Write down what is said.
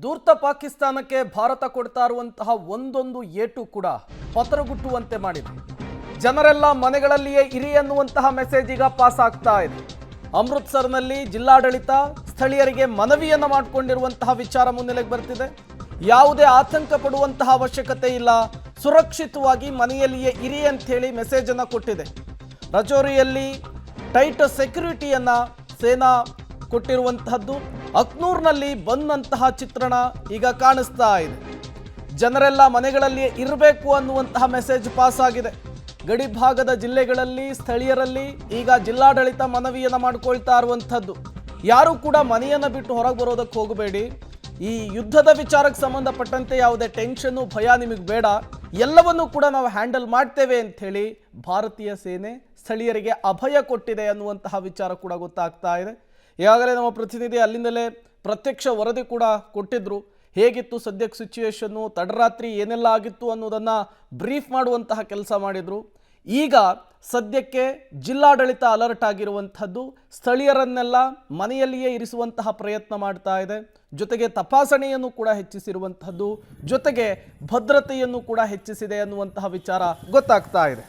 ದೂರ್ತ ಪಾಕಿಸ್ತಾನಕ್ಕೆ ಭಾರತ ಕೊಡ್ತಾ ಇರುವಂತಹ ಒಂದೊಂದು ಏಟು ಕೂಡ ಪತರಗುಟ್ಟುವಂತೆ ಮಾಡಿದೆ. ಜನರೆಲ್ಲ ಮನೆಗಳಲ್ಲಿಯೇ ಇರಿ ಅನ್ನುವಂತಹ ಮೆಸೇಜ್ ಈಗ ಪಾಸ್ ಆಗ್ತಾ ಇದೆ. ಅಮೃತ್ಸರ್ನಲ್ಲಿ ಜಿಲ್ಲಾಡಳಿತ ಸ್ಥಳೀಯರಿಗೆ ಮನವಿಯನ್ನು ಮಾಡಿಕೊಂಡಿರುವಂತಹ ವಿಚಾರ ಮುನ್ನೆಲೆಗೆ ಬರ್ತಿದೆ. ಯಾವುದೇ ಆತಂಕ ಪಡುವಂತಹ ಅವಶ್ಯಕತೆ ಇಲ್ಲ, ಸುರಕ್ಷಿತವಾಗಿ ಮನೆಯಲ್ಲಿಯೇ ಇರಿ ಅಂತ ಹೇಳಿ ಮೆಸೇಜ್ ಅನ್ನು ಕೊಟ್ಟಿದೆ. ರಜೌರಿಯಲ್ಲಿ ಟೈಟ್ ಸೆಕ್ಯೂರಿಟಿಯನ್ನ ಸೇನಾ ಕೊಟ್ಟಿರುವಂತಹದ್ದು. ಅಕ್ನೂರ್ನಲ್ಲಿ ಬಂದಂತಹ ಚಿತ್ರಣ ಈಗ ಕಾಣಿಸ್ತಾ ಇದೆ. ಜನರೆಲ್ಲ ಮನೆಗಳಲ್ಲಿ ಇರಬೇಕು ಅನ್ನುವಂತಹ ಮೆಸೇಜ್ ಪಾಸ್ ಆಗಿದೆ. ಗಡಿ ಭಾಗದ ಜಿಲ್ಲೆಗಳಲ್ಲಿ ಸ್ಥಳೀಯರಲ್ಲಿ ಈಗ ಜಿಲ್ಲಾಡಳಿತ ಮನವಿಯನ್ನು ಮಾಡಿಕೊಳ್ತಾ ಇರುವಂಥದ್ದು, ಯಾರು ಕೂಡ ಮನೆಯನ್ನು ಬಿಟ್ಟು ಹೊರಗೆ ಬರೋದಕ್ಕೆ ಹೋಗಬೇಡಿ. ಈ ಯುದ್ಧದ ವಿಚಾರಕ್ಕೆ ಸಂಬಂಧಪಟ್ಟಂತೆ ಯಾವುದೇ ಟೆನ್ಷನ್ನು ಭಯ ನಿಮಗೆ ಬೇಡ, ಎಲ್ಲವನ್ನೂ ಕೂಡ ನಾವು ಹ್ಯಾಂಡಲ್ ಮಾಡ್ತೇವೆ ಅಂಥೇಳಿ ಭಾರತೀಯ ಸೇನೆ ಸ್ಥಳೀಯರಿಗೆ ಅಭಯ ಕೊಟ್ಟಿದೆ ಅನ್ನುವಂತಹ ವಿಚಾರ ಕೂಡ ಗೊತ್ತಾಗ್ತಾ ಇದೆ. ಈಗಾಗಲೇ ನಮ್ಮ ಪ್ರತಿನಿಧಿ ಅಲ್ಲಿಂದಲೇ ಪ್ರತ್ಯಕ್ಷ ವರದಿ ಕೂಡ ಕೊಟ್ಟಿದ್ರು. ಹೇಗಿತ್ತು ಸದ್ಯಕ್ಕೆ ಸಿಚುವೇಶನ್ನು, ತಡರಾತ್ರಿ ಏನೆಲ್ಲ ಆಗಿತ್ತು ಅನ್ನೋದನ್ನು ಬ್ರೀಫ್ ಮಾಡುವಂತಹ ಕೆಲಸ ಮಾಡಿದರು. ಈಗ ಸದ್ಯಕ್ಕೆ ಜಿಲ್ಲಾಡಳಿತ ಅಲರ್ಟ್ ಆಗಿರುವಂಥದ್ದು, ಸ್ಥಳೀಯರನ್ನೆಲ್ಲ ಮನೆಯಲ್ಲಿಯೇ ಇರಿಸುವಂತಹ ಪ್ರಯತ್ನ ಮಾಡ್ತಾ ಇದೆ. ಜೊತೆಗೆ ತಪಾಸಣೆಯನ್ನು ಕೂಡ ಹೆಚ್ಚಿಸಿರುವಂಥದ್ದು, ಜೊತೆಗೆ ಭದ್ರತೆಯನ್ನು ಕೂಡ ಹೆಚ್ಚಿಸಿದೆ ಅನ್ನುವಂತಹ ವಿಚಾರ ಗೊತ್ತಾಗ್ತಾ ಇದೆ.